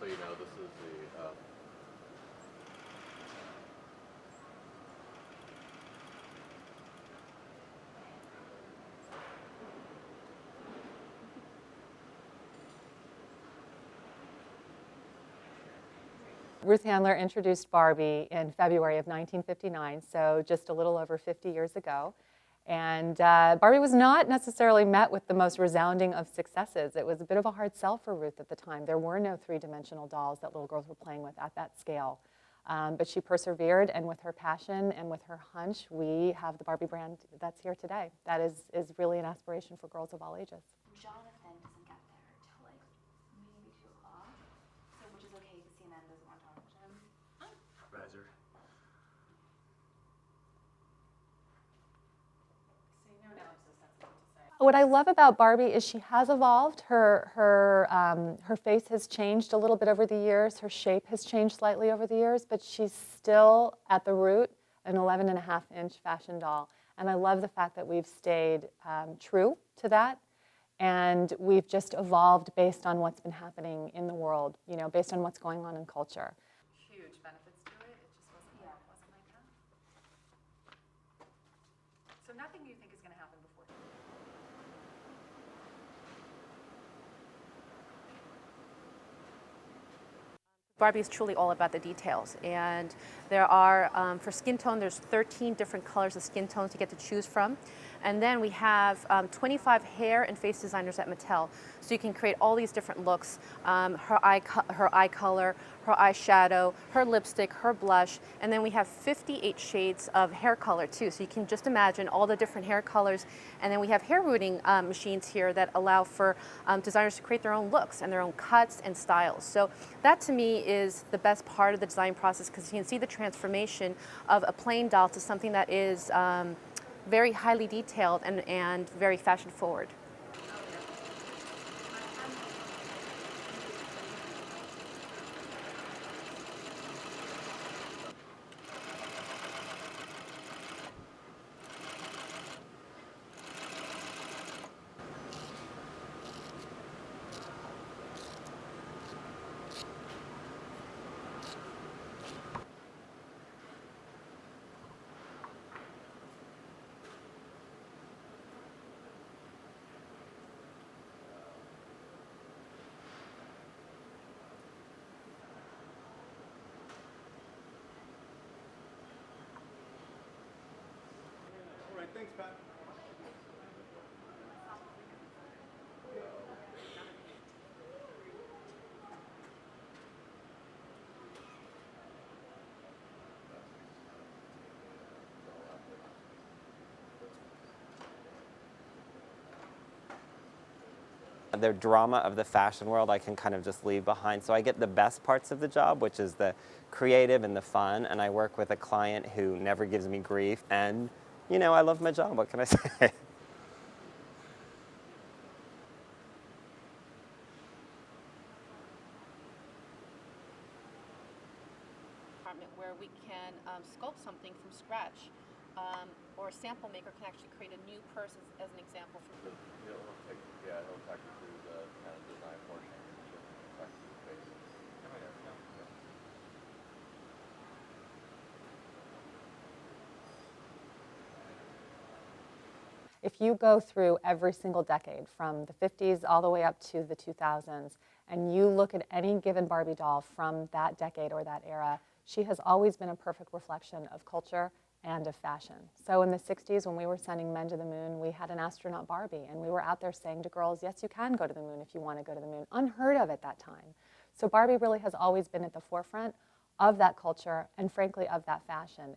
so you know, this is the Ruth Handler introduced Barbie in February of 1959, so just a little over 50 years ago. And Barbie was not necessarily met with the most resounding of successes. It was a bit of a hard sell for Ruth at the time. There were no three-dimensional dolls that little girls were playing with at that scale. But she persevered, and with her passion and with her hunch, we have the Barbie brand that's here today. That is really an aspiration for girls of all ages. Jonathan doesn't get there till like maybe 2 o'clock, so which is okay because CNN doesn't want to talk to him. riser. What I love about Barbie is she has evolved. Her face has changed a little bit over the years. Her shape has changed slightly over the years, but she's still at the root an 11.5-inch fashion doll. And I love the fact that we've stayed true to that. And we've just evolved based on what's been happening in the world, you know, based on what's going on in culture. Huge benefits to it. It just wasn't like that. So nothing you think is going to happen before. Barbie is truly all about the details, and there are, for skin tone, there's 13 different colors of skin tones you get to choose from. And then we have 25 hair and face designers at Mattel, so you can create all these different looks, her eye color, her eyeshadow, her lipstick, her blush, and then we have 58 shades of hair color too, so you can just imagine all the different hair colors. And then we have hair rooting machines here that allow for designers to create their own looks and their own cuts and styles. So that to me is the best part of the design process, because you can see the transformation of a plain doll to something that is very highly detailed and very fashion forward. All right, thanks, Pat. The drama of the fashion world I can kind of just leave behind. So I get the best parts of the job, which is the creative and the fun, and I work with a client who never gives me grief, and you know, I love my job, what can I say? Where we can sculpt something from scratch, or a sample maker can actually create a new purse as an example. He'll take you through the kind of design portion. He'll talk you through the basics. If you go through every single decade, from the 50s all the way up to the 2000s, and you look at any given Barbie doll from that decade or that era, she has always been a perfect reflection of culture and of fashion. So in the 60s, when we were sending men to the moon, we had an astronaut Barbie, and we were out there saying to girls, yes, you can go to the moon if you want to go to the moon. Unheard of at that time. So Barbie really has always been at the forefront of that culture and, frankly, of that fashion.